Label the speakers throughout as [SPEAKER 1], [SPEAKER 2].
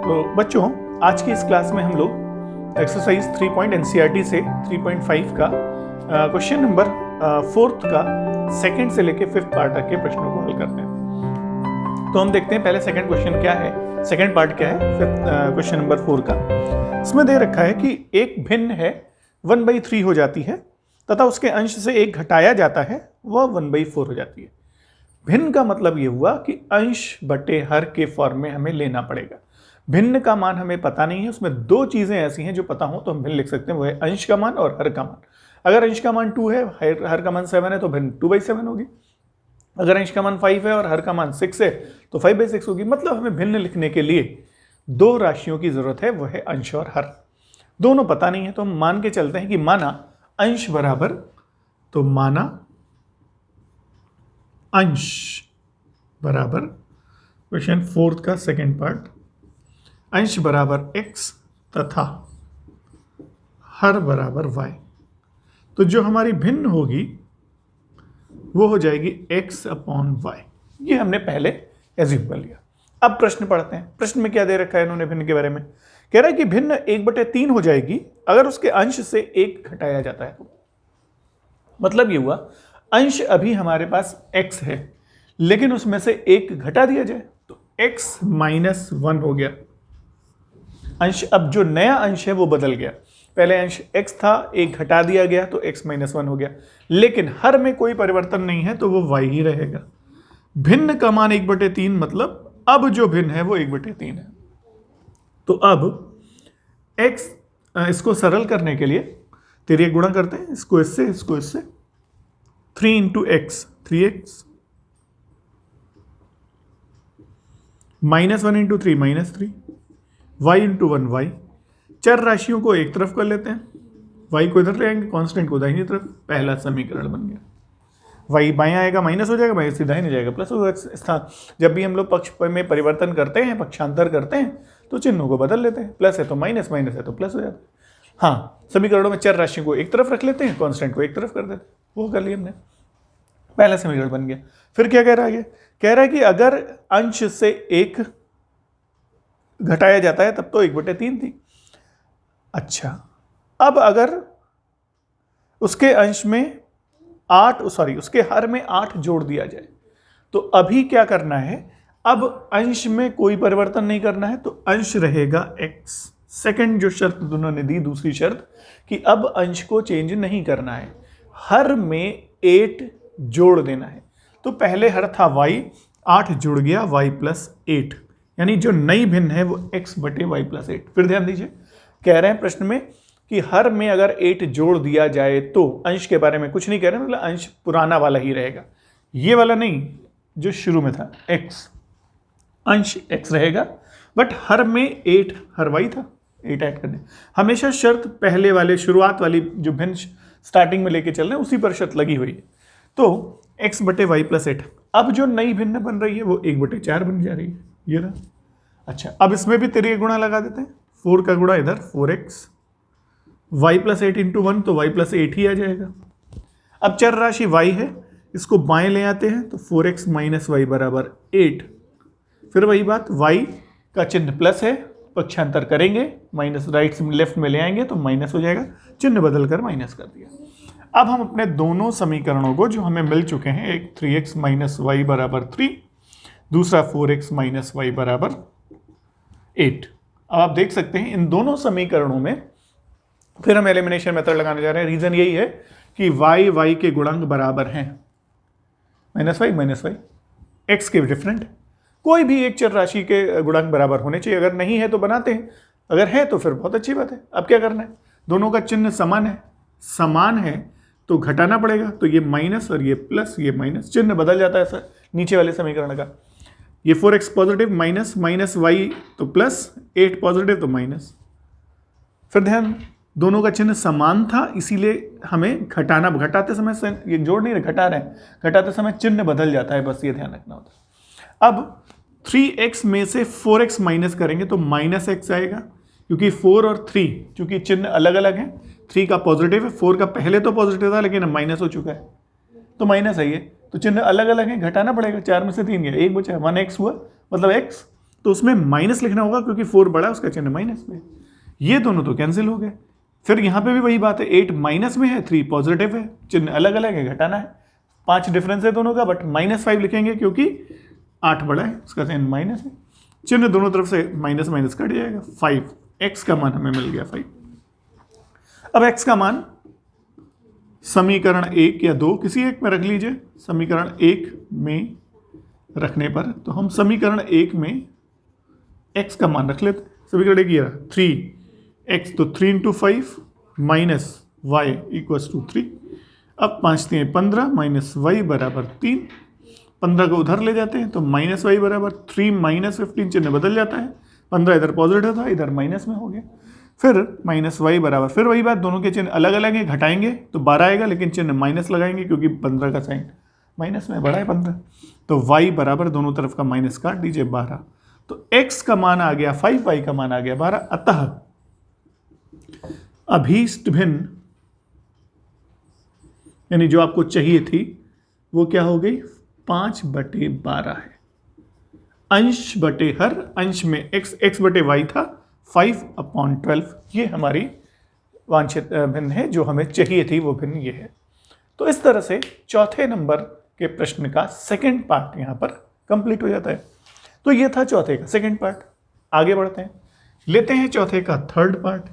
[SPEAKER 1] तो बच्चों, आज की इस क्लास में हम लोग एक्सरसाइज 3 पॉइंट एनसीईआरटी से 3.5 का क्वेश्चन नंबर 4th का सेकंड से लेके 5th पार्ट तक के प्रश्नों को हल करते हैं। तो हम देखते हैं पहले सेकंड क्वेश्चन क्या है, सेकंड पार्ट क्या है, फिर क्वेश्चन नंबर 4 का। इसमें दे रखा है कि एक भिन्न है 1/3 हो जाती है तथा उसके अंश से एक घटाया जाता है, वह 1/4 हो जाती है। भिन्न का मतलब ये हुआ कि अंश बटे हर के फॉर्म में हमें लेना पड़ेगा। भिन्न का मान हमें पता नहीं है, उसमें दो चीजें ऐसी हैं जो पता हो तो हम भिन्न लिख सकते हैं, वो है अंश का मान और हर का मान। अगर अंश का मान 2 है, हर का मान 7 है तो भिन्न 2/7 होगी। अगर अंश का मान 5 है और हर का मान 6 है तो 5/6 होगी। मतलब हमें भिन्न लिखने के लिए दो राशियों की जरूरत है, वो है अंश और हर। दोनों पता नहीं है तो हम मान के चलते हैं कि माना अंश बराबर, तो माना अंश बराबर क्वेश्चन 4th का सेकंड पार्ट, अंश बराबर x तथा हर बराबर y। तो जो हमारी भिन्न होगी वो हो जाएगी x/y। ये हमने पहले एज्यूम कर लिया। अब प्रश्न पढ़ते हैं। प्रश्न में क्या दे रखा है इन्होंने भिन्न के बारे में? कह रहा है कि भिन्न 1/3 हो जाएगी अगर उसके अंश से 1 घटाया जाता है। मतलब ये हुआ अंश अभी हमारे पास x है, लेकिन उसमें से 1 घटा दिया जाए तो x - 1 हो गया अंश। अब जो नया अंश है वो बदल गया। पहले अंश x था, 1 घटा दिया गया तो x - 1 हो गया। लेकिन हर में कोई परिवर्तन नहीं है तो वो y ही रहेगा। भिन्न का मान 1/3, मतलब अब जो भिन्न है वो 1/3 है। तो अब x, इसको सरल करने के लिए तिर्यक गुणा करते हैं, इसको इससे 3 × x 3x, -1 × 3 -3, y × 1 y। चर राशियों को एक तरफ कर लेते हैं, y को इधर ले आएंगे, कांस्टेंट को दाहिनी तरफ। पहला समीकरण बन गया। y बायां आएगा माइनस हो जाएगा, माइनस से दाहिने जाएगा प्लस होगा। स्थान जब भी हम लोग पक्ष में परिवर्तन करते हैं, पक्षांतर करते हैं, तो चिन्हों को बदल लेते हैं। प्लस है तो माइनस, माइनस है तो प्लस हो जाता है। हाँ, समीकरणों में चर राशियों को एक तरफ रख लेते हैं, कांस्टेंट को एक तरफ कर देते हैं। वो कर लिया हमने, पहला समीकरण बन गया। फिर क्या कह रहा है? कह रहा है कि अगर अंश से 1 घटाया जाता है तब तो 1/3 थी। अच्छा, अब अगर उसके अंश में उसके हर में 8 जोड़ दिया जाए तो अभी क्या करना है? अब अंश में कोई परिवर्तन नहीं करना है तो अंश रहेगा x। सेकंड जो शर्त उन्होंने दी, दूसरी शर्त, कि अब अंश को चेंज नहीं करना है, हर में 8 जोड़ देना है। तो पहले हर था y, 8 जुड़ गया y + 8, यानी जो नई भिन्न है वो x/y + 8। फिर ध्यान दीजिए, कह रहे हैं प्रश्न में कि हर में अगर 8 जोड़ दिया जाए तो अंश के बारे में कुछ नहीं कह रहे, मतलब अंश पुराना वाला ही रहेगा, ये वाला नहीं जो शुरू में था x। अंश x रहेगा बट हर में 8, हर y था, 8 ऐड करने। हमेशा शर्त पहले वाले शुरुआत वाली जो भिन्न स्टार्टिंग में लेके चल रहे हैं उसी पर शर्त लगी हुई है। तो x/y + 8। अब जो नई भिन्न बन रही है वो 1/4 बन जा रही है, ये रहा। अच्छा, अब इसमें भी तिर्यक गुणा लगा देते हैं। 4 का गुणा इधर 4x, y + 8 × 1 तो y + 8 ही आ जाएगा। अब चर राशि y है, इसको बाएं ले आते हैं तो 4x - y = 8। फिर वही बात, y का चिन्ह प्लस है, पक्षांतर करेंगे, माइनस राइट से लेफ्ट में ले आएंगे तो माइनस हो जाएगा, चिन्ह बदल कर माइनस कर दिया। अब हम अपने दोनों समीकरणों को जो हमें मिल चुके हैं, एक 3x - y = 3, दूसरा 4x - y = 8। अब आप देख सकते हैं इन दोनों समीकरणों में फिर हम एलिमिनेशन मेथड लगाने जा रहे हैं। रीजन यही है कि y के गुणांक बराबर हैं, -y, x के डिफरेंट। कोई भी एक चर राशि के गुणांक बराबर होने चाहिए। अगर नहीं है तो बनाते हैं, अगर है तो फिर बहुत अच्छी बात है। अब क्या करना है? दोनों का चिन्ह समान है तो घटाना पड़ेगा। तो ये माइनस और ये प्लस, ये माइनस, चिन्ह बदल जाता है सर नीचे वाले समीकरण का। ये 4x पॉजिटिव, माइनस y तो प्लस, 8 पॉजिटिव तो माइनस। फिर ध्यान, दोनों का चिन्ह समान था इसीलिए हमें घटाते समय, ये जोड़ नहीं रहे, घटा रहे हैं, घटाते समय चिन्ह बदल जाता है, बस ये ध्यान रखना होता है। अब 3x में से 4x माइनस करेंगे तो -x आएगा, क्योंकि 4 और 3 चूंकि चिन्ह अलग अलग हैं। 3 का पॉजिटिव है, 4 का पहले तो पॉजिटिव था लेकिन अब माइनस हो चुका है तो माइनस है ये, तो चिन्ह अलग अलग है, घटाना पड़ेगा। 4 में से 3 गया, 1 बचा, 1x हुआ, मतलब x तो उसमें माइनस लिखना होगा क्योंकि 4 बड़ा है, उसका चिन्ह माइनस में है। ये दोनों तो कैंसिल हो गए। फिर यहाँ पे भी वही बात है, 8 माइनस में है, 3 पॉजिटिव है, चिन्ह अलग अलग है, घटाना है। 5 डिफरेंस है दोनों का, बट -5 लिखेंगे क्योंकि 8 बड़ा है, उसका चिन्ह माइनस है। चिन्ह दोनों तरफ से माइनस माइनस कट जाएगा। 5 x का मान हमें मिल गया 5। अब x का मान समीकरण 1 या 2 किसी एक में रख लीजिए। समीकरण 1 में रखने पर तो हम समीकरण 1 में x का मान रख लेते। समीकरण 1 ये रहा 3x, तो 3 × 5 माइनस y इक्वल्स टू 3। अब 5 3 15 माइनस y बराबर 3। 15 को उधर ले जाते हैं तो माइनस y बराबर 3 माइनस 15, चिन्ह बदल जाता है। 15 इधर पॉजिटिव था, इधर माइनस में हो गया। फिर माइनस y बराबर, फिर वही बात, दोनों के चिन्ह अलग अलग हैं, घटाएंगे तो 12 आएगा, लेकिन चिन्ह माइनस लगाएंगे क्योंकि 15 का साइन माइनस में, बड़ा है 15। तो y बराबर दोनों तरफ का माइनस काट दीजिए 12। तो x का मान आ गया 5, y का मान आ गया 12। अतः अभीष्ट भिन्न यानी जो आपको चाहिए थी वो क्या हो गई, 5/12 है। अंश बटे हर, अंश में x बटे y था 5/12। ये हमारी वांछित भिन्न है, जो हमें चाहिए थी वो भिन्न ये है। तो इस तरह से चौथे नंबर के प्रश्न का सेकंड पार्ट यहाँ पर कंप्लीट हो जाता है। तो ये था चौथे का सेकंड पार्ट। आगे बढ़ते हैं, लेते हैं चौथे का थर्ड पार्ट।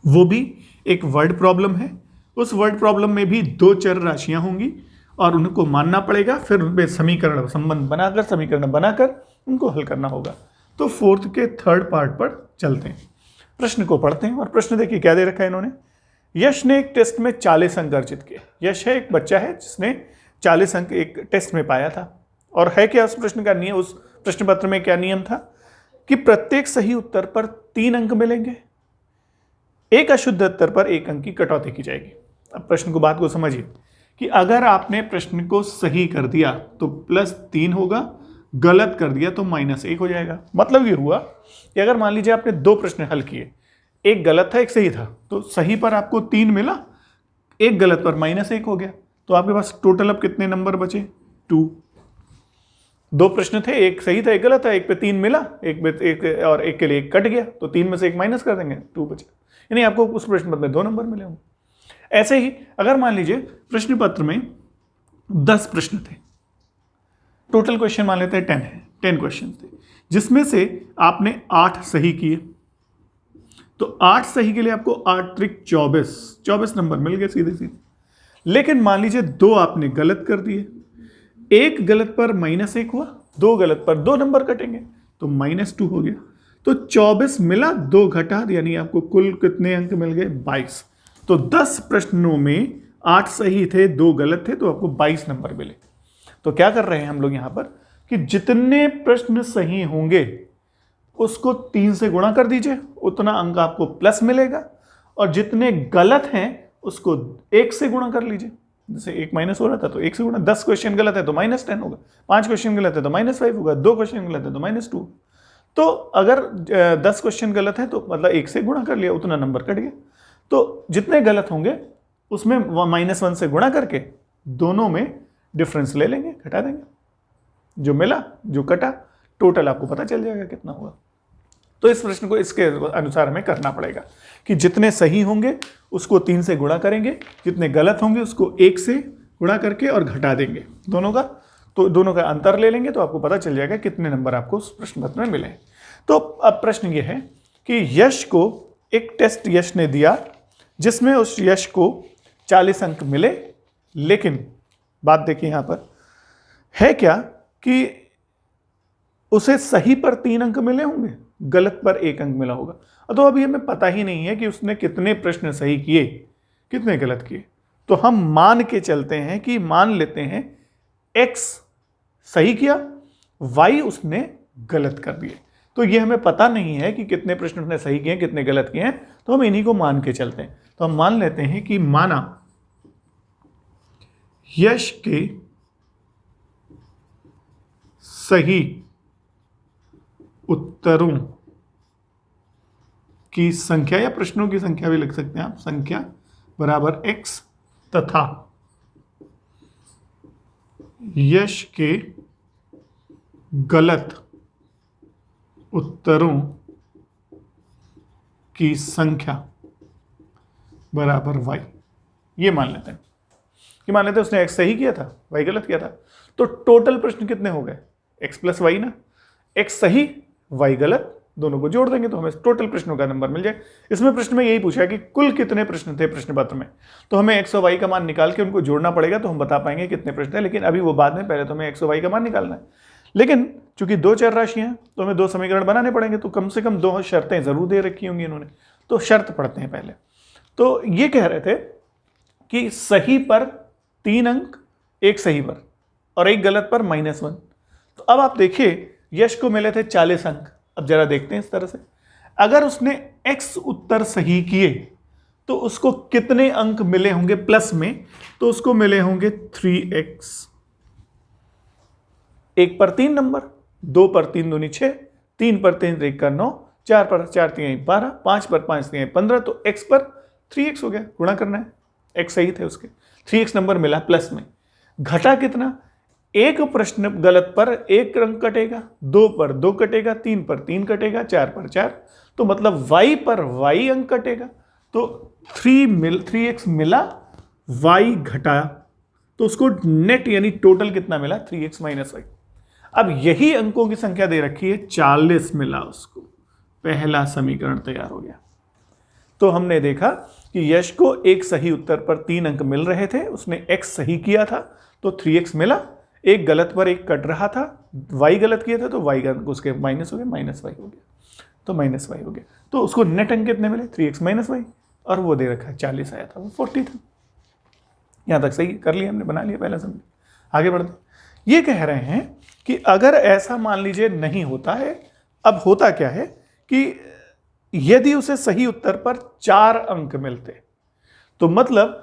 [SPEAKER 1] वो भी एक वर्ड प्रॉब्लम है। उस वर्ड प्रॉब्लम में भी 2 चर राशियां होंगी और उनको मानना पड़ेगा, फिर उनमें समीकरण संबंध बनाकर, समीकरण बनाकर उनको हल करना होगा। तो फोर्थ के थर्ड पार्ट पर चलते हैं, प्रश्न को पढ़ते हैं। और प्रश्न देखिए क्या दे रखा है इन्होंने। यश ने एक टेस्ट में 40 अंक अर्जित किए। यश है एक बच्चा है जिसने 40 अंक एक टेस्ट में पाया था। और है क्या उस प्रश्न का नियम, उस प्रश्न पत्र में क्या नियम था कि प्रत्येक सही उत्तर पर 3 अंक मिलेंगे, एक अशुद्ध उत्तर पर 1 अंक की कटौती की जाएगी। अब प्रश्न को, बात को समझिए कि अगर आपने प्रश्न को सही कर दिया तो +3 होगा, गलत कर दिया तो -1 हो जाएगा। मतलब ये हुआ कि अगर मान लीजिए आपने 2 प्रश्न हल किए, एक गलत था एक सही था, तो सही पर आपको 3 मिला, एक गलत पर -1 हो गया, तो आपके पास टोटल अब कितने नंबर बचे, 2। 2 प्रश्न थे, एक सही था एक गलत था, एक पे 3 मिला, एक और एक के लिए 1 कट गया, तो 3 में से 1 माइनस कर देंगे, 2 बचे। यानी आपको उस प्रश्न पत्र में 2 नंबर मिले होंगे। ऐसे ही अगर मान लीजिए प्रश्न पत्र में 10 प्रश्न थे, टोटल क्वेश्चन मान लेते हैं 10 है, 10 क्वेश्चन थे, जिसमें से आपने 8 सही किए, तो 8 सही के लिए आपको 8 त्रिक 24 नंबर मिल गए सीधे सीधे। लेकिन मान लीजिए 2 आपने गलत कर दिए, एक गलत पर -1 हुआ, 2 गलत पर 2 नंबर कटेंगे तो -2 हो गया। तो 24 मिला, 2 घटा, यानी आपको कुल कितने अंक मिल गए, 22। तो 10 प्रश्नों में 8 सही थे, 2 गलत थे, तो आपको 22 नंबर मिले। तो क्या कर रहे हैं हम लोग यहां पर कि जितने प्रश्न सही होंगे उसको 3 से गुणा कर दीजिए, उतना अंक आपको प्लस मिलेगा, और जितने गलत हैं उसको 1 से गुणा कर लीजिए। जैसे 1 माइनस हो रहा था तो 1 से गुणा, 10 क्वेश्चन गलत है तो -10 होगा, 5 क्वेश्चन गलत है तो -5 होगा, 2 क्वेश्चन गलत है तो -2। तो अगर 10 क्वेश्चन गलत है तो मतलब 1 से गुणा कर लिया, उतना नंबर कट गया। तो जितने गलत होंगे उसमें -1 से गुणा करके दोनों में डिफरेंस ले लेंगे, घटा देंगे, जो मिला जो कटा टोटल आपको पता चल जाएगा कितना हुआ। तो इस प्रश्न को इसके अनुसार हमें करना पड़ेगा कि जितने सही होंगे उसको 3 से गुणा करेंगे, जितने गलत होंगे उसको 1 से गुणा करके और घटा देंगे दोनों का, तो दोनों का अंतर ले लेंगे, तो आपको पता चल जाएगा कितने नंबर आपको उस प्रश्न पत्र में मिले। तो अब प्रश्न ये है कि यश को एक टेस्ट यश ने दिया जिसमें उस यश को 40 अंक मिले, लेकिन बात देखिए यहां पर है क्या कि उसे सही पर 3 अंक मिले होंगे, गलत पर 1 अंक मिला होगा। तो अभी हमें पता ही नहीं है कि उसने कितने प्रश्न सही किए, कितने गलत किए। तो हम मान के चलते हैं कि मान लेते हैं x सही किया, y उसने गलत कर दिए। तो ये हमें पता नहीं है कि कितने प्रश्न उसने सही किए कितने गलत किए हैं, तो हम इन्हीं को मान के चलते हैं। तो हम मान लेते हैं कि माना यश के सही उत्तरों की संख्या, या प्रश्नों की संख्या भी लिख सकते हैं आप, संख्या बराबर x, तथा यश के गलत उत्तरों की संख्या बराबर y। ये मान लेते हैं कि मान लेते हैं उसने x सही किया था, y गलत किया था, तो टोटल प्रश्न कितने हो गए, x प्लस वाई ना, x सही y गलत, दोनों को जोड़ देंगे तो हमें टोटल प्रश्नों का नंबर मिल जाए। इसमें प्रश्न में यही पूछा है कि कुल कितने प्रश्न थे प्रश्न पत्र में, तो हमें x और y का मान निकाल के उनको जोड़ना पड़ेगा तो हम बता पाएंगे कितने प्रश्न थे, लेकिन अभी वो बाद में, पहले तो हमें x और y का मान निकालना है। लेकिन चूंकि दो चर राशियां हैं तो हमें दो समीकरण बनाने पड़ेंगे, तो कम से कम दो शर्तें जरूर दे रखी होंगी इन्होंने, तो शर्त पढ़ते हैं पहले। तो ये कह रहे थे कि सही पर 3 अंक, एक सही पर और एक गलत पर -1। तो अब आप देखिए यश को मिले थे 40 अंक। अब जरा देखते हैं इस तरह से, अगर उसने x उत्तर सही किए तो उसको कितने अंक मिले होंगे प्लस में, तो उसको मिले होंगे 3x। 1 पर 3 नंबर, 2 पर 3 दूनी 6, 3 पर 3 1 का 9, 4 पर 4 3 12, 5 पर 5 3 15, तो x पर 3x हो गया, गुणा करना है, x सही थे उसके, 3x नंबर मिला प्लस में। घटा कितना, एक प्रश्न गलत पर 1 अंक कटेगा, 2 पर 2 कटेगा, 3 पर 3 कटेगा, 4 पर 4, तो मतलब y पर y अंक कटेगा, तो 3x मिला, y घटा, तो उसको नेट यानी टोटल कितना मिला, 3x माइनस y। अब यही अंकों की संख्या दे रखी है, 40 मिला उसको, पहला समीकरण तैयार हो गया। तो हमने देखा कि यश को एक सही उत्तर पर 3 अंक मिल रहे थे, उसने x सही किया था तो 3x मिला, एक गलत पर एक कट रहा था, y गलत किया था तो y का अंक उसके माइनस हो गया, माइनस y हो गया, तो माइनस y हो गया, तो उसको नेट अंक कितने मिले, 3x माइनस y, और वो दे रखा है 40 आया था, वो 40 था। यहां तक सही कर लिया हमने, बना लिया पहला समीकरण। आगे बढ़ते, ये कह रहे हैं कि अगर ऐसा मान लीजिए नहीं होता है, अब होता क्या है कि यदि उसे सही उत्तर पर 4 अंक मिलते, तो मतलब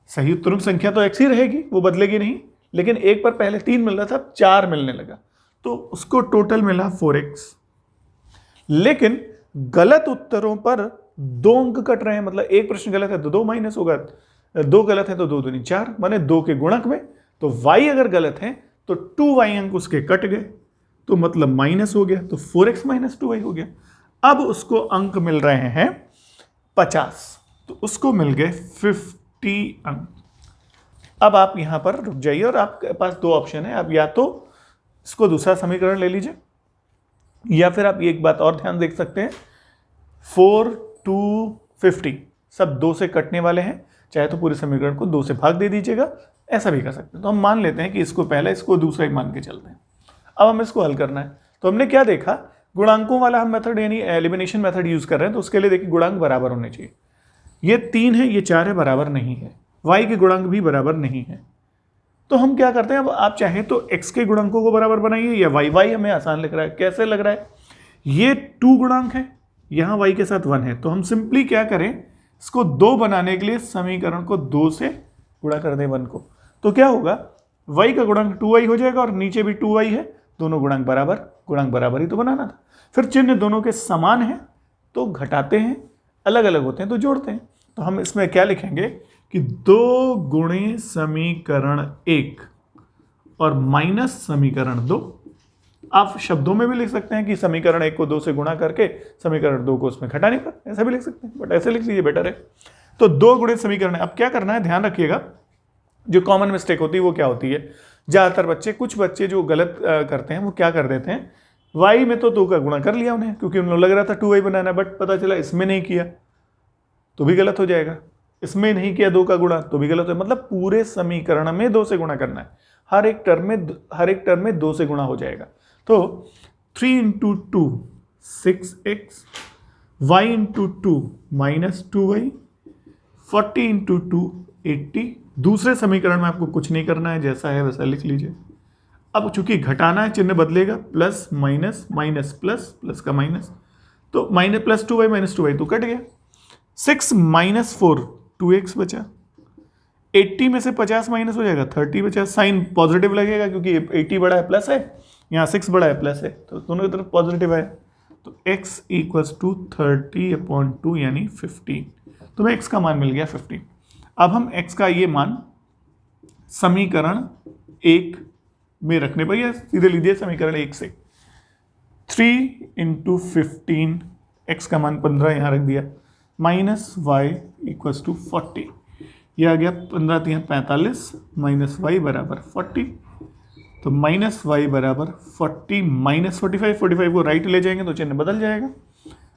[SPEAKER 1] सही उत्तरों की संख्या तो x ही रहेगी, वो बदलेगी नहीं, लेकिन एक पर पहले 3 मिल रहा था, अब 4 मिलने लगा, तो उसको टोटल मिला 4x। लेकिन गलत उत्तरों पर 2 अंक कट रहे हैं, मतलब एक प्रश्न गलत है तो 2 माइनस होगा, 2 गलत है तो 2 दूनी 4, माने 2 के गुणक में, तो y अगर गलत है तो 2y अंक उसके कट गए, तो मतलब माइनस हो गया, तो 4x माइनस 2y हो गया। अब उसको अंक मिल रहे हैं 50, तो उसको मिल गए 50 अंक। अब आप यहां पर रुक जाइए और आपके पास 2 ऑप्शन है, आप या तो इसको दूसरा समीकरण ले लीजिए, या फिर आप एक बात और ध्यान देख सकते हैं, 4 2 50 सब 2 से कटने वाले हैं, चाहे तो पूरे समीकरण को 2 से भाग दे दीजिएगा, ऐसा भी कर सकते हैं। तो हम मान लेते हैं कि इसको पहले, इसको दूसरा ही मान के चलते हैं। अब हमें इसको हल करना है, तो हमने क्या देखा, गुणांकों वाला हम मेथड यानी एलिमिनेशन मेथड यूज कर रहे हैं, तो उसके लिए देखिए गुणांक बराबर होने चाहिए, ये 3 है, ये 4 है, बराबर नहीं है, y के गुणांक भी बराबर नहीं है, तो हम क्या करते हैं, अब आप चाहें तो x के गुणांकों को बराबर बनाइए, या y हमें आसान लग रहा है, कैसे लग रहा है, ये 2 गुणांक है, यहां y के साथ 1 है, तो हम सिंपली क्या करें, इसको 2 बनाने के लिए समीकरण को 2 से गुणा कर दें 1 को, तो क्या होगा, y का गुणांक 2y हो जाएगा और नीचे भी 2y है, दोनों गुणांक बराबर ही तो बनाना था। फिर चिन्ह दोनों के समान है तो घटाते हैं, अलग अलग होते हैं तो जोड़ते हैं, तो हम इसमें क्या लिखेंगे कि 2 गुणे समीकरण 1 और माइनस समीकरण 2। आप शब्दों में भी लिख सकते हैं कि समीकरण 1 को 2 से गुणा करके समीकरण 2 को उसमें घटाने पर, ऐसा भी लिख सकते हैं, बट ऐसे लिख लीजिए बेटर है। तो 2 गुणे समीकरण, अब क्या करना है, ध्यान रखिएगा, जो कॉमन मिस्टेक होती है वो क्या होती है, ज़्यादातर बच्चे, कुछ बच्चे जो गलत करते हैं वो क्या कर देते हैं, y में तो 2 का गुणा कर लिया उन्हें, क्योंकि उन्हें लग रहा था 2y बनाना, बट पता चला इसमें नहीं किया तो भी गलत हो जाएगा, इसमें नहीं किया 2 का गुणा तो भी गलत है, मतलब पूरे समीकरण में 2 से गुणा करना है, हर एक टर्म में 2 से गुणा हो जाएगा। तो 3 × 2 6x, y × 2 -2y, 40 × 2 80। दूसरे समीकरण में आपको कुछ नहीं करना है, जैसा है वैसा लिख लीजिए। अब चूंकि घटाना है, चिन्ह बदलेगा, plus minus, minus plus, plus का माइनस, तो minus plus 2y minus 2y तो कट गया, 6 - 4 2x बचा, 80 में से 50 माइनस हो जाएगा, 30 बचा, साइन पॉजिटिव लगेगा क्योंकि 80 बड़ा है प्लस है, यहाँ 6 बड़ा है प्लस है, तो दोनों की तरफ पॉजिटिव है, तो x = 30/2 यानी 15, तो हमें x का मान मिल गया 15। अब हम x का ये मान समीकरण 1 में रखने पर, या सीधे लीजिए समीकरण 1 से, 3 × 15, x का मान 15 यहाँ रख दिया, -y = 40। ये आ गया 15 × 45 -y = 40। तो -y = 40 -45, 45 को राइट ले जाएंगे तो चिन्ह बदल जाएगा।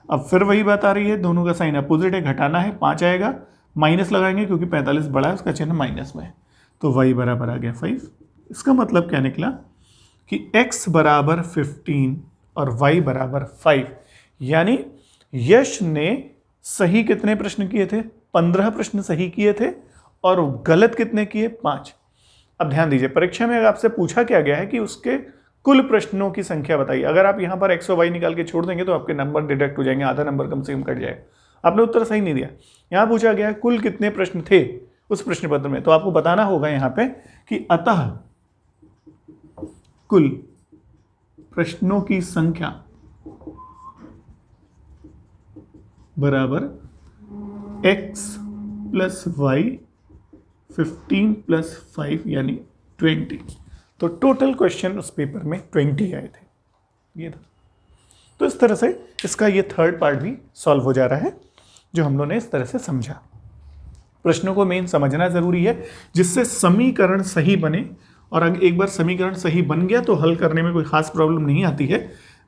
[SPEAKER 1] अब फिर वही बात आ रही है, दोनों का साइन अपोजिट है, घटाना है, 5 आएगा, माइनस लगाएंगे क्योंकि 45 बड़ा है, उसका चिन्ह माइनस में है, तो y बराबर आ गया 5। इसका मतलब क्या निकला कि x = 15 और y = 5। यानी यश ने सही कितने प्रश्न किए थे? 15 प्रश्न सही किए थे और गलत कितने किए? 5। अब ध्यान दीजिए, परीक्षा में अगर आपसे पूछा क्या गया है कि उसके कुल प्रश्नों की संख्या बताइए। अगर आप यहाँ पर x और y निकाल के छोड़ देंगे तो आपके नंबर डिडक्ट हो जाएंगे, आधा नंबर कम से कम कट जाएगा। आपने उत्तर सही नहीं दिया। यहाँ पूछा गया कुल कितने प्रश्न थे उस प्रश्न पत्र में, तो आपको बताना होगा यहाँ पे कि अतः कुल प्रश्नों की संख्या बराबर x + y 15 + 5 यानी 20। तो टोटल क्वेश्चन उस पेपर में 20 आए थे, ये था। तो इस तरह से इसका ये थर्ड पार्ट भी सॉल्व हो जा रहा है, जो हम लोगों ने इस तरह से समझा। प्रश्नों को मेन समझना जरूरी है जिससे समीकरण सही बने, और अगर एक बार समीकरण सही बन गया तो हल करने में कोई खास प्रॉब्लम नहीं आती है।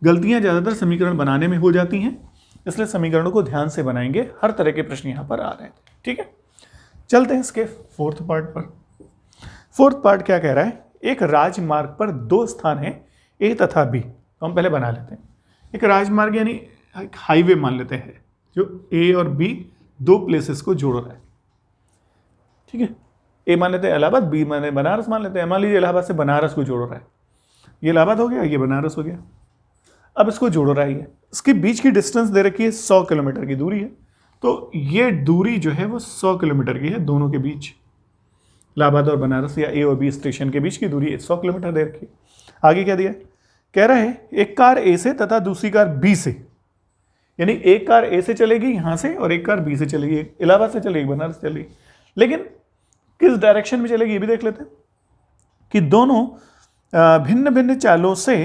[SPEAKER 1] गलतियां ज़्यादातर समीकरण बनाने में हो जाती हैं, इसलिए समीकरणों को ध्यान से बनाएंगे। हर तरह के प्रश्न यहाँ पर आ रहे हैं, ठीक है। चलते हैं इसके फोर्थ पार्ट पर। फोर्थ पार्ट क्या कह रहा है? एक राजमार्ग पर 2 स्थान हैं ए तथा बी। तो हम पहले बना लेते हैं। एक राजमार्ग यानी हाईवे मान लेते हैं, जो ए और बी 2 प्लेसेस को जोड़ रहा है, ठीक है। ए मान लेते हैं इलाहाबाद, बी माने बनारस मान लेते हैं। मान लीजिए इलाहाबाद से बनारस को जोड़ रहा है, ये इलाहाबाद हो गया, ये बनारस हो गया। अब इसको जोड़ रहा है, ये इसके बीच की डिस्टेंस दे रखी है 100 किलोमीटर की दूरी है। तो ये दूरी जो है वो 100 किलोमीटर की है दोनों के बीच, इलाहाबाद और बनारस या ए और बी स्टेशन के बीच की दूरी 100 किलोमीटर दे रखी है। आगे क्या दिया? कह रहा है एक कार ए से तथा दूसरी कार बी से, यानी एक कार ए से चलेगी यहाँ से और एक कार बी से चलेगी, एक इलाहाबाद से चलेगी, बनारस से चलेगी। लेकिन किस डायरेक्शन में चलेगी ये भी देख लेते हैं कि दोनों भिन्न भिन्न चालों से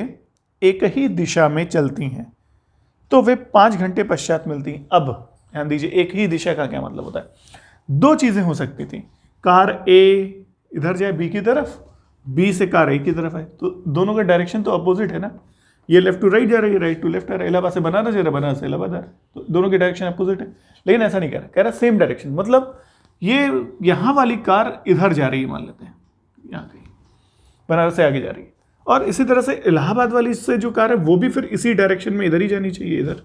[SPEAKER 1] एक ही दिशा में चलती हैं, तो वे 5 घंटे पश्चात मिलती हैं। अब ध्यान दीजिए, एक ही दिशा का क्या मतलब होता है? 2 चीजें हो सकती थी, कार ए इधर जाए बी की तरफ, बी से कार ए की तरफ है, तो दोनों का डायरेक्शन तो अपोजिट है ना। ये लेफ्ट टू राइट जा रही है, राइट टू लेफ्ट आ रहा है, इलाहाबाद से बनारस जा रहा है, बनारस से इलाहाबाद आ रहा है, तो दोनों की डायरेक्शन अपोजिट है। लेकिन ऐसा नहीं कह रहा सेम डायरेक्शन, मतलब ये यहाँ वाली कार इधर जा रही है, मान लेते हैं यहाँ कहीं बनारस से आगे जा रही है, और इसी तरह से इलाहाबाद वाली से जो कार है वो भी फिर इसी डायरेक्शन में इधर ही जानी चाहिए, इधर।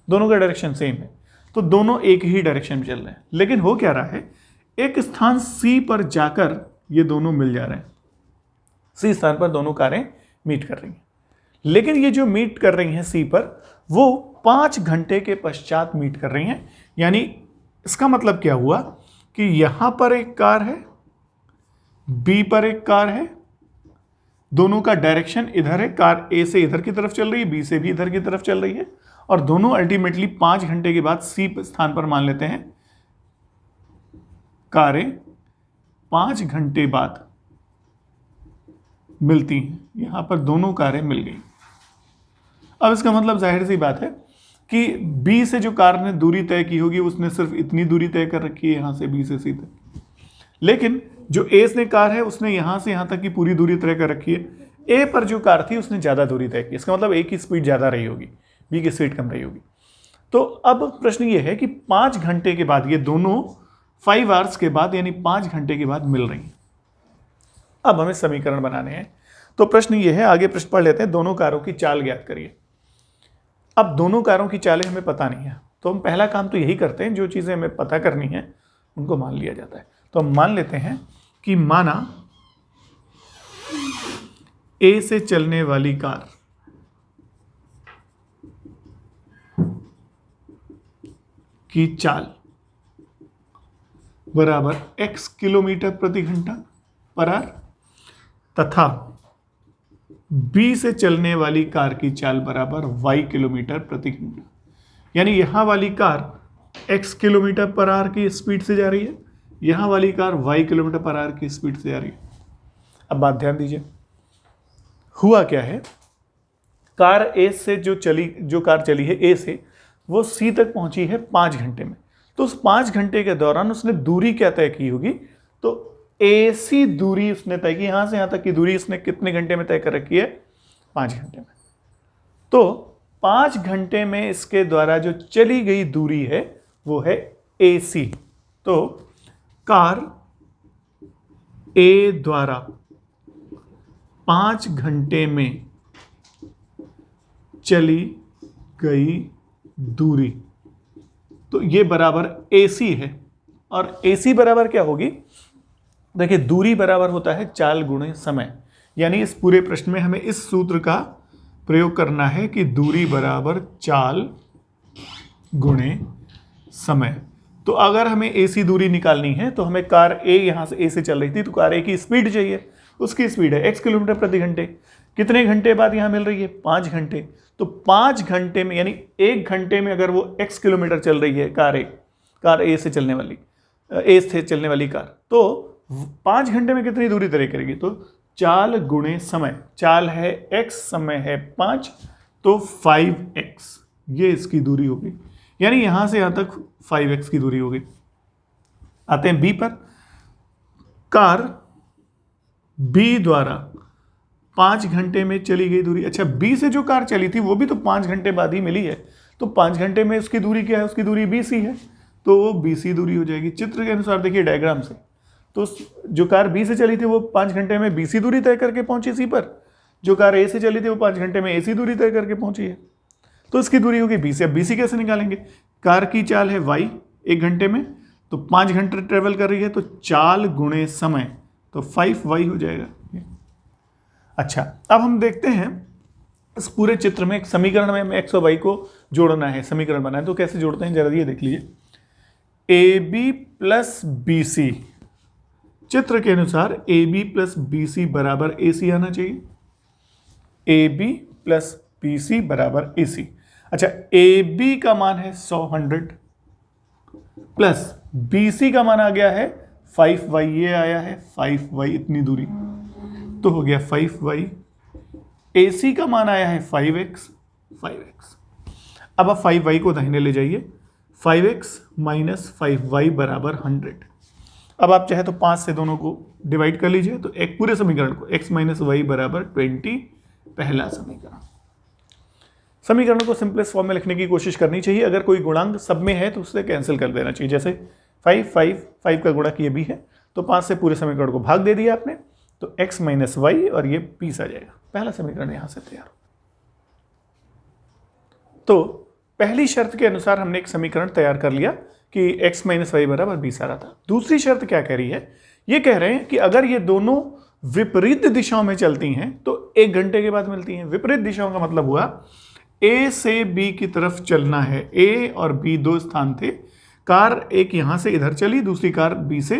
[SPEAKER 1] दोनों का डायरेक्शन सेम है, तो दोनों एक ही डायरेक्शन में चल रहे हैं। लेकिन हो क्या रहा है, एक स्थान सी पर जाकर ये दोनों मिल जा रहे हैं, सी स्थान पर दोनों कारें मीट कर रही हैं। लेकिन ये जो मीट कर रही हैं सी पर, वो 5 घंटे के पश्चात मीट कर रही हैं। यानी इसका मतलब क्या हुआ कि यहां पर एक कार है, बी पर एक कार है, दोनों का डायरेक्शन इधर है, कार ए से इधर की तरफ चल रही है, बी से भी इधर की तरफ चल रही है, और दोनों अल्टीमेटली 5 घंटे के बाद सी स्थान पर मान लेते हैं कारें 5 घंटे बाद मिलती हैं। यहां पर दोनों कारें मिल गई। अब इसका मतलब जाहिर सी बात है कि बी से जो कार ने दूरी तय की होगी उसने सिर्फ इतनी दूरी तय कर रखी है यहां से बी से सी तक, लेकिन जो ए से कार है उसने यहां से यहां तक की पूरी दूरी तय कर रखी है। ए पर जो कार थी उसने ज्यादा दूरी तय की, इसका मतलब ए की स्पीड ज्यादा रही होगी, बी की स्पीड कम रही होगी। तो अब प्रश्न ये है कि 5 घंटे के बाद ये दोनों 5 आवर्स के बाद यानी 5 घंटे के बाद मिल रही हैं। अब हमें समीकरण बनाने हैं, तो प्रश्न ये है, आगे प्रश्न पढ़ लेते हैं, दोनों कारों की चाल ज्ञात करिए। अब दोनों कारों की चालें हमें पता नहीं है, तो हम पहला काम तो यही करते हैं, जो चीज़ें हमें पता करनी है उनको मान लिया जाता है। तो हम मान लेते हैं कि माना ए से चलने वाली कार की चाल बराबर x किलोमीटर प्रति घंटा पर आवर, तथा बी से चलने वाली कार की चाल बराबर y किलोमीटर प्रति घंटा। यानी यहां वाली car x kilometre per hour की स्पीड से जा रही है, यहां वाली car y kilometre per hour की स्पीड से जा रही है। अब बात ध्यान दीजिए, हुआ क्या है, कार ए से जो कार चली है ए से, वो सी तक पहुंची है 5 घंटे में। तो उस 5 घंटे के दौरान उसने दूरी क्या तय की होगी? तो AC दूरी उसने तय की, यहां से यहां तक की दूरी उसने कितने घंटे में तय कर रखी है? 5 घंटे में। तो 5 घंटे में इसके द्वारा जो चली गई दूरी है वो है AC। तो कार A द्वारा 5 घंटे में चली गई दूरी, तो ये बराबर AC है। और AC बराबर क्या होगी? देखिए, दूरी बराबर होता है चाल गुणे समय। यानी इस पूरे प्रश्न में हमें इस सूत्र का प्रयोग करना है कि दूरी बराबर चाल गुणे समय। तो अगर हमें AC दूरी निकालनी है तो हमें कार A यहां से A से चल रही थी, तो कार A की स्पीड चाहिए। उसकी स्पीड है x किलोमीटर प्रति घंटे। कितने घंटे बाद यहां मिल रही है? 5 घंटे। तो 5 घंटे में, यानी 1 घंटे में अगर वो x किलोमीटर चल रही है कार A से चलने वाली कार, तो 5 घंटे में कितनी दूरी तय करेगी? तो चाल गुणे समय। चाल है x, समय है 5, तो 5x ये इसकी दूरी होगी। यानी यहां से यहां तक 5x की दूरी होगी। आते हैं B पर। कार B द्वारा 5 घंटे में चली गई दूरी। अच्छा, B से जो कार चली थी वो भी तो 5 घंटे बाद ही मिली है, तो 5 घंटे में उसकी दूरी क्या है? उसकी दूरी BC है, तो वो BC दूरी हो जाएगी। चित्र के अनुसार देखिए डायग्राम से, तो जो कार B से चली थी वो 5 घंटे में BC दूरी तय करके पहुंची C पर। जो कार A से चली थी वो 5 घंटे में AC दूरी तय करके पहुंची है, तो इसकी दूरी होगी BC। अब BC कैसे निकालेंगे? कार की चाल है y 1 घंटे में, तो 5 घंटे ट्रेवल कर रही है, तो चाल गुणे समय, तो 5y हो जाएगा। अच्छा, अब हम देखते हैं इस पूरे चित्र में एक समीकरण में हमें x और y को जोड़ना है, समीकरण बनाए। तो कैसे जोड़ते हैं जरा ये देख लीजिए। AB प्लस BC, चित्र के अनुसार AB प्लस BC बराबर AC आना चाहिए। AB प्लस BC बराबर AC। अच्छा, AB का मान है 100 प्लस BC का मान आ गया है 5y, ये आया है 5y, इतनी दूरी, तो हो गया 5y। AC का मान आया है 5x। अब आप 5y को दाहिने ले जाइए, 5x माइनस 5y बराबर 100। अब आप चाहे तो 5 से दोनों को डिवाइड कर लीजिए, तो एक पूरे समीकरण को x माइनस वाई बराबर 20, पहला समीकरण को सिंपलेस्ट फॉर्म में लिखने की कोशिश करनी चाहिए। अगर कोई गुणांक सब में है तो उससे कैंसिल कर देना चाहिए। जैसे 5 का गुणक ये भी है, तो 5 से पूरे समीकरण को भाग दे दिया आपने, तो x माइनस वाई और ये 20 आ जाएगा। पहला समीकरण यहां से तैयार। तो पहली शर्त के अनुसार हमने एक समीकरण तैयार कर लिया कि x माइनस वाई बराबर 20 आ रहा था। दूसरी शर्त क्या कह रही है? ये कह रहे हैं कि अगर ये दोनों विपरीत दिशाओं में चलती हैं तो 1 घंटे के बाद मिलती हैं। विपरीत दिशाओं का मतलब हुआ A से B की तरफ चलना है। A और B दो स्थान थे, कार एक यहां से इधर चली, दूसरी कार B से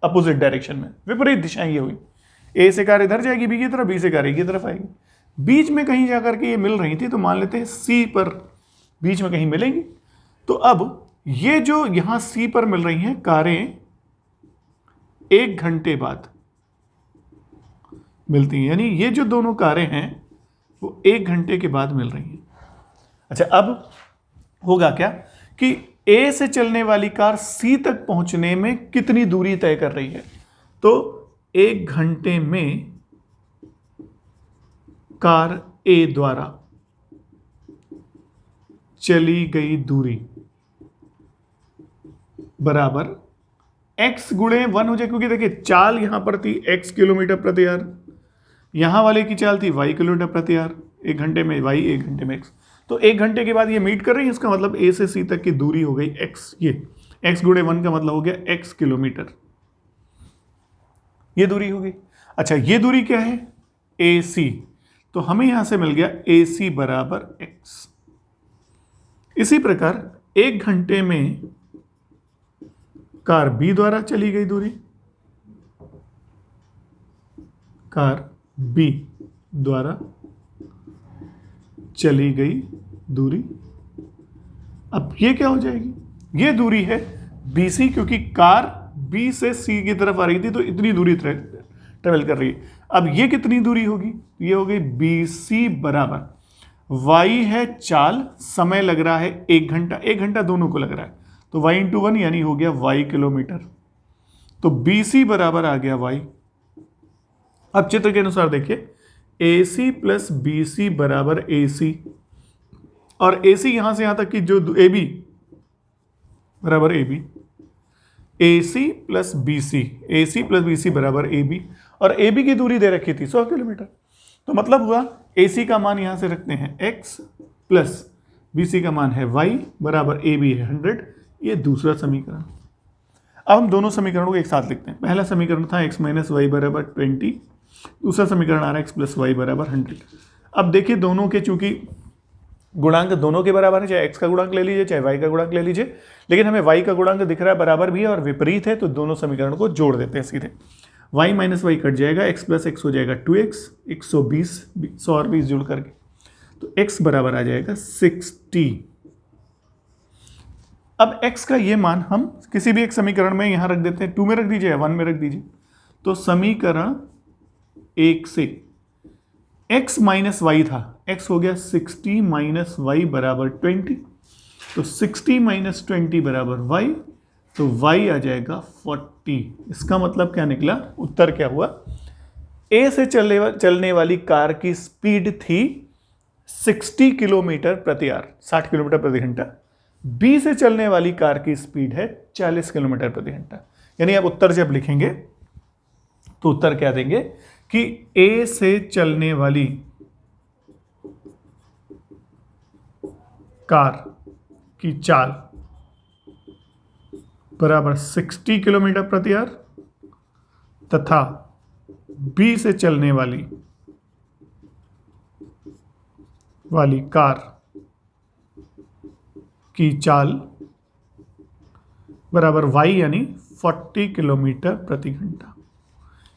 [SPEAKER 1] अपोजिट डायरेक्शन में। विपरीत दिशाएं ये हुई, A से कार इधर जाएगी B की तरफ, B से कार A की तरफ आएगी। बीच में कहीं जाकर के ये मिल रही थी, तो मान लेते हैं C पर बीच में कहीं मिलेंगी। तो अब ये जो यहां C पर मिल रही हैं कारें 1 घंटे बाद मिलती हैं, यानी ये जो दोनों कारें हैं वो 1 घंटे के बाद मिल रही हैं। अच्छा, अब होगा क्या कि A से चलने वाली कार C तक पहुंचने में कितनी दूरी तय कर रही है? तो 1 घंटे में कार A द्वारा चली गई दूरी बराबर x गुणे 1 हो जाए, क्योंकि देखिए चाल यहां पर थी x किलोमीटर प्रति आवर, यहां वाले की चाल थी y किलोमीटर प्रति आवर। 1 घंटे में y, 1 घंटे में x, तो 1 घंटे के बाद ये मीट कर रही है। इसका मतलब A से C तक की दूरी हो गई x। ये x गुणे 1 का मतलब हो गया x किलोमीटर, ये दूरी हो गई। अच्छा, ये दूरी क्या है? AC, तो हमें यहां से मिल गया AC बराबर x। इसी प्रकार 1 घंटे में कार B द्वारा चली गई दूरी, कार B द्वारा चली गई दूरी, अब ये क्या हो जाएगी? ये दूरी है BC, क्योंकि कार B से C की तरफ आ रही थी, तो इतनी दूरी ट्रेवल कर रही है। अब ये कितनी दूरी होगी? ये हो गई BC बराबर, y है चाल, समय लग रहा है 1 घंटा, 1 घंटा दोनों को लग रहा है, तो y इंटू 1 यानी हो गया y किलोमीटर। तो BC बराबर आ गया y। अब चित्र के अनुसार देखिए, AC प्लस BC बराबर AC, और AC यहां से यहां तक की जो AB बराबर AB, AC प्लस BC बराबर AB, और AB की दूरी दे रखी थी 100 किलोमीटर। तो मतलब हुआ AC का मान यहां से रखते हैं x प्लस BC का मान है y बराबर AB है 100। ये दूसरा समीकरण। अब हम दोनों समीकरणों को एक साथ लिखते हैं। पहला समीकरण था x माइनस वाई बराबर 20, दूसरा समीकरण आ रहा है x प्लस वाई बराबर 100। अब देखिए दोनों के चूंकि गुणांक दोनों के बराबर है, चाहे x का गुणांक ले लीजिए चाहे y का गुणांक ले लीजिए, लेकिन हमें y का गुणांक दिख रहा है बराबर भी है और विपरीत है, तो दोनों समीकरण को जोड़ देते हैं सीधे। y माइनस वाई कट जाएगा, x प्लस एक्स हो जाएगा 2x, 120 100 और 20 जुड़ करके, तो x बराबर आ जाएगा 60। अब x का ये मान हम किसी भी एक समीकरण में यहां रख देते हैं, 2 में रख दीजिए या 1 में रख दीजिए। तो समीकरण 1 से x माइनस वाई था, x हो गया 60 माइनस वाई बराबर 20, तो 60 माइनस 20 बराबर y, तो y आ जाएगा 40। इसका मतलब क्या निकला, उत्तर क्या हुआ, A से चलने वाली कार की स्पीड थी 60 किलोमीटर प्रति आवर, 60 किलोमीटर प्रति घंटा। B से चलने वाली कार की स्पीड है 40 किलोमीटर प्रति घंटा। यानी आप उत्तर जब लिखेंगे तो उत्तर क्या देंगे कि A से चलने वाली कार की चाल बराबर 60 किलोमीटर प्रति आवर तथा B से चलने वाली कार की चाल बराबर y यानी 40 किलोमीटर प्रति घंटा।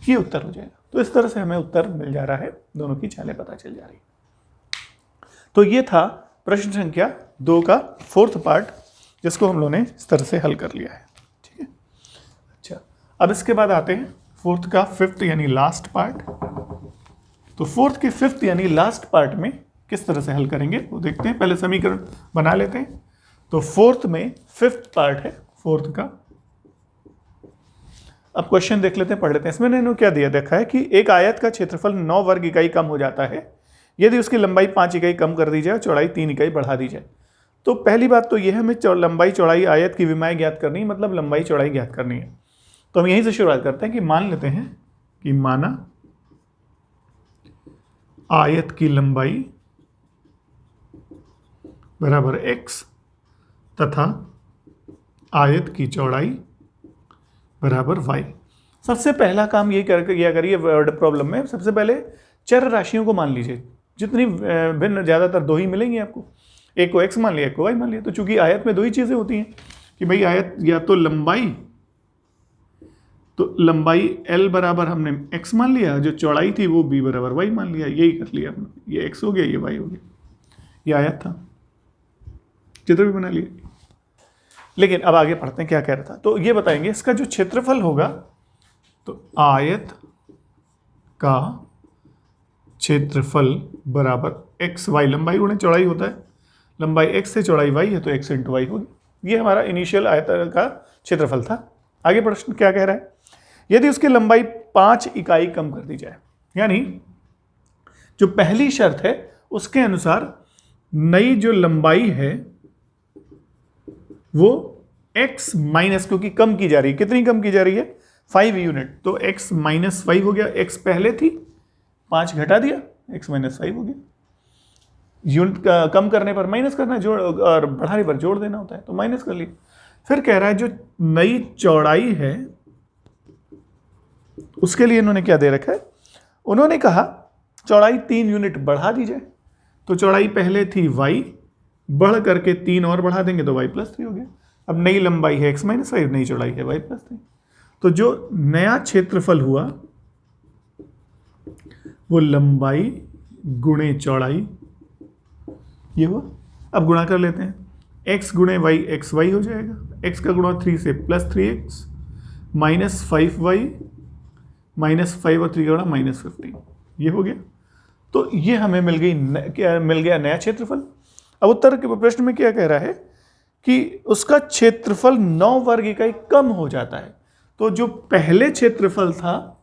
[SPEAKER 1] ये उत्तर हो जाएगा। तो इस तरह से हमें उत्तर मिल जा रहा है, दोनों की चालें पता चल जा रही। तो ये था प्रश्न संख्या 2 का 4th पार्ट, जिसको हम लोगों ने इस तरह से हल कर लिया है। ठीक है, अच्छा अब इसके बाद आते हैं 4th का 5th यानी लास्ट पार्ट। तो 4th के 5th यानी लास्ट पार्ट में किस तरह से हल करेंगे वो देखते हैं। पहले समीकरण बना लेते हैं। तो 4th में 5th पार्ट है 4th का। अब क्वेश्चन देख लेते हैं, पढ़ लेते हैं। इसमें इन्होंने क्या दिया, देखा है कि एक आयत का क्षेत्रफल 9 वर्ग इकाई कम हो जाता है यदि उसकी लंबाई 5 इकाई कम कर दी जाए और चौड़ाई 3 इकाई बढ़ा दी जाए। तो पहली बात तो यह हमें लंबाई चौड़ाई आयत की विमाएँ ज्ञात करनी है, मतलब लंबाई चौड़ाई ज्ञात करनी है। तो हम यहीं से शुरुआत करते हैं कि मान लेते हैं कि माना आयत की लंबाई बराबर x तथा आयत की चौड़ाई बराबर y। सबसे पहला काम ये किया करिए वर्ड प्रॉब्लम में, सबसे पहले चर राशियों को मान लीजिए, जितनी भिन्न ज़्यादातर 2 ही मिलेंगी आपको। एक को x मान लिया, एक को y मान लिया। तो चूंकि आयत में 2 ही चीज़ें होती हैं कि भाई आयत या तो लंबाई L बराबर हमने x मान लिया, जो चौड़ाई थी वो b बराबर y मान लिया, यही कर लिया हमने। ये x हो गया, ये y हो गया, ये आयत था, चित्र भी बना लिया। लेकिन अब आगे पढ़ते हैं क्या कह रहा था। तो ये बताएंगे इसका जो क्षेत्रफल होगा, तो आयत का क्षेत्रफल बराबर एक्स वाई, लंबाई गुणे चौड़ाई होता है, लंबाई x से चौड़ाई y है तो x इंटू वाई होगी। ये हमारा इनिशियल आयत का क्षेत्रफल था। आगे प्रश्न क्या कह रहा है, यदि उसकी लंबाई 5 इकाई कम कर दी जाए, यानी जो पहली शर्त है उसके अनुसार नई जो लंबाई है वो x माइनस, क्योंकि कम की जा रही है, कितनी कम की जा रही है 5 यूनिट, तो x माइनस 5 हो गया। x पहले थी 5 घटा दिया, x माइनस 5 हो गया। यूनिट कम करने पर माइनस करना, जोड़ और बढ़ाने पर जोड़ देना होता है, तो माइनस कर लिया। फिर कह रहा है जो नई चौड़ाई है उसके लिए इन्होंने क्या दे रखा है, उन्होंने कहा चौड़ाई 3 यूनिट बढ़ा दी जाए। तो चौड़ाई पहले थी y, बढ़ करके 3 और बढ़ा देंगे तो y प्लस 3 हो गया। अब नई लंबाई है x माइनस 5, नई चौड़ाई है y प्लस 3। तो जो नया क्षेत्रफल हुआ वो लंबाई गुणे चौड़ाई ये हुआ। अब गुणा कर लेते हैं, x गुणे y एक्स वाई हो जाएगा, x का गुणा 3 से plus 3x minus 5y minus 5 और 3 का गुणा माइनस 15, ये हो गया। तो ये हमें मिल गया नया क्षेत्रफल। अब उत्तर के प्रश्न में क्या कह रहा है कि उसका क्षेत्रफल 9 वर्ग इकाई कम हो जाता है। तो जो पहले क्षेत्रफल था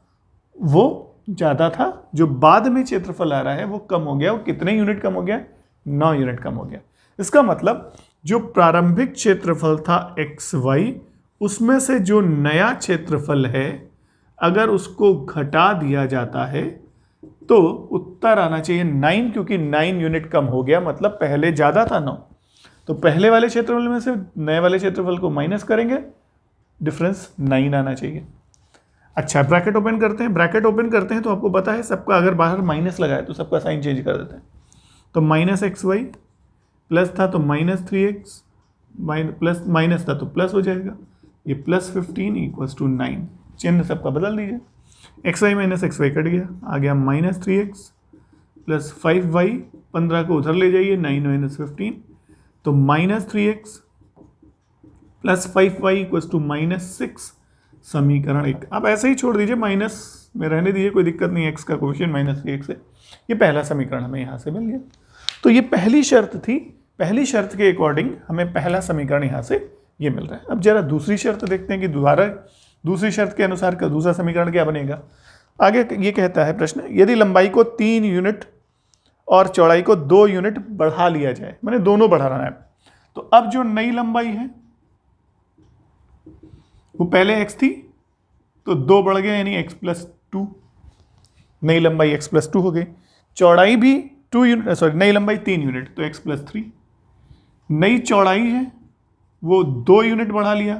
[SPEAKER 1] वो ज़्यादा था, जो बाद में क्षेत्रफल आ रहा है वो कम हो गया। वो कितने यूनिट कम हो गया? 9 यूनिट कम हो गया। इसका मतलब जो प्रारंभिक क्षेत्रफल था xy, उसमें से जो नया क्षेत्रफल है अगर उसको घटा दिया जाता है तो उत्तर आना चाहिए 9, क्योंकि 9 यूनिट कम हो गया, मतलब पहले ज़्यादा था 9। तो पहले वाले क्षेत्रफल में से नए वाले क्षेत्रफल को माइनस करेंगे, डिफरेंस 9 आना चाहिए। अच्छा, ब्रैकेट ओपन करते हैं। ब्रैकेट ओपन करते हैं तो आपको पता है सबका अगर बाहर माइनस लगा है तो सबका साइन चेंज कर देते हैं। तो माइनस xy प्लस था तो माइनस 3x, प्लस माइनस था तो प्लस हो जाएगा, ये प्लस 15 इक्वल्स टू 9। चिन्ह सबका बदल दीजिए, xy माइनस xy कट गया, आ गया माइनस 3x प्लस 5y, 15 को उधर ले जाइए, 9 माइनस 15 तो minus 3x plus 5y equals to minus 6, समीकरण 1। आप ऐसे ही छोड़ दीजिए, माइनस में रहने दीजिए, कोई दिक्कत नहीं, x का कोएफिशिएंट माइनस 3x है। ये पहला समीकरण हमें यहाँ से मिल गया। तो ये पहली शर्त थी, पहली शर्त के अकॉर्डिंग हमें पहला समीकरण यहाँ से ये मिल रहा है। अब जरा दूसरी शर्त देखते हैं कि दोबारा दूसरी शर्त के अनुसार का दूसरा समीकरण क्या बनेगा। आगे ये कहता है प्रश्न, यदि लंबाई को 3 यूनिट और चौड़ाई को 2 यूनिट बढ़ा लिया जाए, मैंने दोनों बढ़ाना है, तो अब जो नई लंबाई है वो पहले x थी तो 2 बढ़ गया, यानी x प्लस 2, नई लंबाई x प्लस 2 हो गई। चौड़ाई भी 2 यूनिट, सॉरी नई लंबाई 3 यूनिट तो x प्लस 3। नई चौड़ाई है वो 2 यूनिट बढ़ा लिया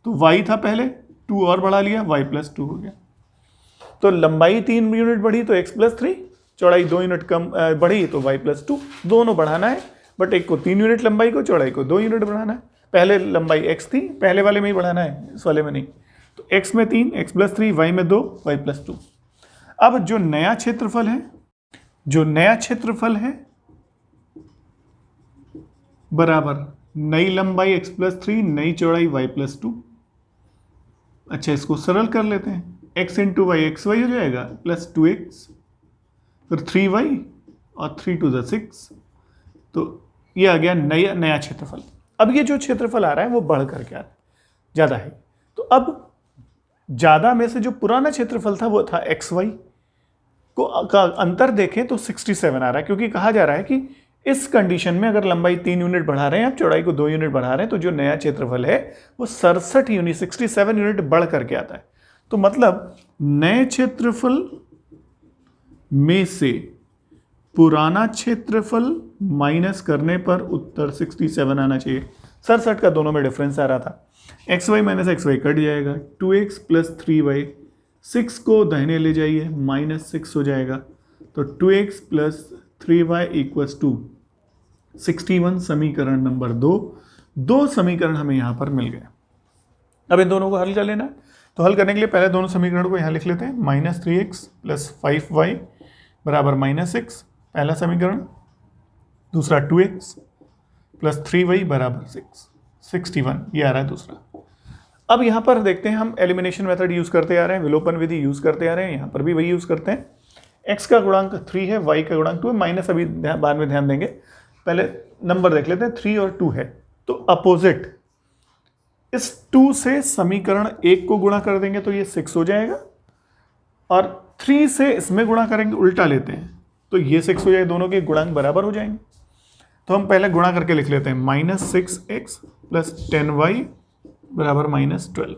[SPEAKER 1] तो y था पहले, 2 और बढ़ा लिया, y प्लस 2 हो गया। तो लंबाई 3 यूनिट बढ़ी तो x प्लस 3, चौड़ाई 2 यूनिट कम बढ़ी तो y प्लस 2। दोनों बढ़ाना है, बट एक को 3 यूनिट लंबाई को, चौड़ाई को 2 यूनिट बढ़ाना है। पहले लंबाई x थी, पहले वाले में ही बढ़ाना है, इस वाले में नहीं। तो x में 3, x प्लस 3, y में 2, y प्लस 2। अब जो नया क्षेत्रफल है, बराबर नई लंबाई x प्लस 3, नई चौड़ाई y प्लस 2। अच्छा, इसको सरल कर लेते हैं, x into y x y हो जाएगा प्लस 2x, फिर 3y और 3 टू द 6, तो ये आ गया नया क्षेत्रफल। अब ये जो क्षेत्रफल आ रहा है वो बढ़ करके आ रहा है, ज़्यादा है। तो अब ज़्यादा में से जो पुराना क्षेत्रफल था वो था xy का अंतर देखें तो 67 आ रहा है, क्योंकि कहा जा रहा है कि इस कंडीशन में अगर लंबाई 3 यूनिट बढ़ा रहे हैं, आप चौड़ाई को 2 यूनिट बढ़ा रहे हैं, तो जो नया क्षेत्रफल है वो 67 यूनिट 67 यूनिट बढ़ करके आता है। तो मतलब नए क्षेत्रफल में से पुराना क्षेत्रफल माइनस करने पर उत्तर 67 आना चाहिए। 67 का दोनों में डिफरेंस आ रहा था, xy माइनस xy कट जाएगा, 2x प्लस 3y, 6 को दाहिने ले जाइए, माइनस 6 हो जाएगा, तो 2x plus 3y equals to 61, समीकरण नंबर 2। 2 समीकरण हमें यहाँ पर मिल गए। अब इन दोनों को हल कर लेना है, तो हल करने के लिए पहले दोनों समीकरण को यहाँ लिख लेते हैं। माइनस 3x प्लस 5y बराबर माइनस 6, पहला समीकरण। दूसरा 2x प्लस 3y बराबर 6, 61, ये आ रहा है दूसरा। अब यहाँ पर देखते हैं, हम एलिमिनेशन मेथड यूज़ करते आ रहे हैं, विलोपन विधि यूज़ करते आ रहे हैं, यहाँ पर भी वही यूज़ करते हैं। x का गुणांक 3 है, y का गुणांक 2 है, माइनस अभी बाद में ध्यान देंगे, पहले नंबर देख लेते हैं। 3 और 2 है तो अपोजिट, इस 2 से समीकरण 1 को गुणा कर देंगे तो ये 6 हो जाएगा, और 3 से इसमें गुणा करेंगे, उल्टा लेते हैं तो ये 6 हो जाएगा, दोनों के गुणांक बराबर हो जाएंगे। तो हम पहले गुणा करके लिख लेते हैं, माइनस 6x प्लस 10y बराबर माइनस 12।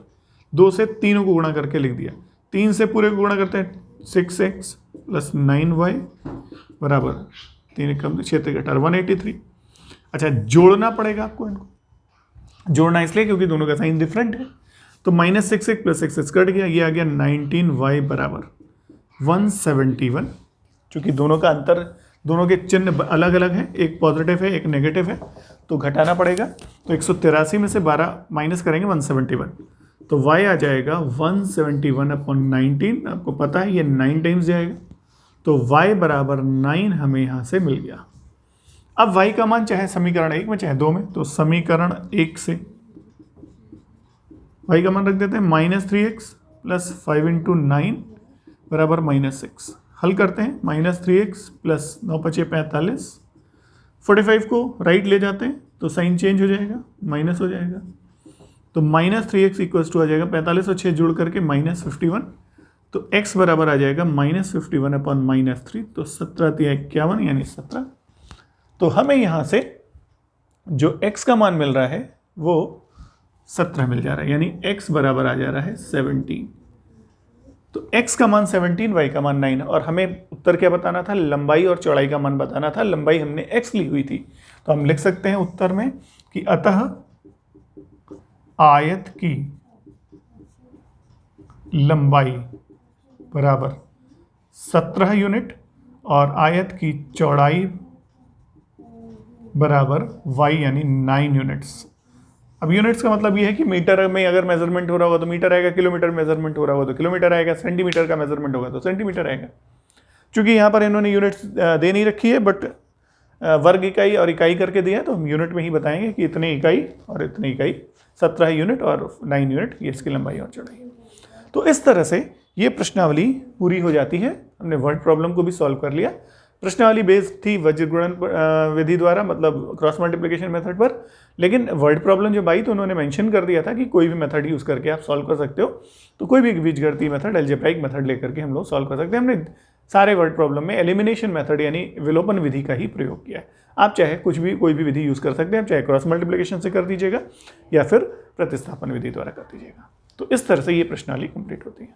[SPEAKER 1] 2 से तीनों को गुणा करके लिख दिया, 3 से पूरे को गुणा करते हैं, 6x प्लस 9y बराबर 3 कम 6 घटार 183। अच्छा, जोड़ना पड़ेगा आपको, इनको जोड़ना इसलिए क्योंकि दोनों का साइन डिफरेंट है। तो minus 6x plus 6x cut गया, ये आ गया 19y बराबर 171। चूँकि दोनों का अंतर, दोनों के चिन्ह अलग अलग हैं, एक पॉजिटिव है एक नेगेटिव है, तो घटाना पड़ेगा। तो 183 में से 12 माइनस करेंगे 171, तो y आ जाएगा 171 अपॉन 19। आपको पता है ये 9 टाइम्स जाएगा, तो y बराबर 9 हमें यहाँ से मिल गया। अब y का मान चाहे समीकरण 1 में चाहे 2 में, तो समीकरण 1 से y का मान रख देते हैं, माइनस 3x प्लस 5 इंटू 9 बराबर माइनस 6। हल करते हैं, -3x प्लस 9 × 5 = 45, 45 को राइट ले जाते हैं तो साइन चेंज हो जाएगा, माइनस हो जाएगा, तो -3x = आ जाएगा 45 और 6 जुड़ करके -51, तो x बराबर आ जाएगा -51/-3, तो 17×3 = 51 यानी 17। तो हमें यहाँ से जो x का मान मिल रहा है वो 17 मिल जा रहा है, यानी x बराबर आ जा रहा है 17। तो x का मान 17, y का मान 9, और हमें उत्तर क्या बताना था, लंबाई और चौड़ाई का मान बताना था। लंबाई हमने x ली हुई थी, तो हम लिख सकते हैं उत्तर में कि अतः आयत की लंबाई बराबर 17 यूनिट और आयत की चौड़ाई बराबर y यानी 9 यूनिट्स। अब यूनिट्स का मतलब ये है कि मीटर में अगर मेजरमेंट हो रहा होगा तो मीटर आएगा, किलोमीटर मेजरमेंट हो रहा होगा तो किलोमीटर आएगा, सेंटीमीटर का मेजरमेंट होगा तो सेंटीमीटर आएगा। चूंकि यहाँ पर इन्होंने यूनिट्स दे नहीं रखी है, बट वर्ग इकाई और इकाई करके दिया है, तो हम यूनिट में ही बताएंगे कि इतनी इकाई और इतनी इकाई, 17 यूनिट और 9 यूनिट, ये इसकी लंबाई और चौड़ाई है। तो इस तरह से ये प्रश्नावली पूरी हो जाती है। हमने वर्ड प्रॉब्लम को भी सॉल्व कर लिया। प्रश्नावली बेस्ड थी वज्रगुणन विधि द्वारा, मतलब क्रॉस मल्टीप्लिकेशन मेथड पर, लेकिन वर्ड प्रॉब्लम जब आई तो उन्होंने मेंशन कर दिया था कि कोई भी मेथड यूज़ करके आप सॉल्व कर सकते हो। तो कोई भी बीजगणितीय मेथड, अलजेब्राइक मेथड लेकर के हम लोग सॉल्व कर सकते हैं। हमने सारे वर्ड प्रॉब्लम में एलिमिनेशन मेथड यानी विलोपन विधि का ही प्रयोग किया है। आप चाहे कुछ भी, कोई भी विधि यूज़ कर सकते हैं, आप चाहे क्रॉस मल्टीप्लिकेशन से कर दीजिएगा या फिर प्रतिस्थापन विधि द्वारा कर दीजिएगा। तो इस तरह से ये प्रश्नावली कंप्लीट होती है।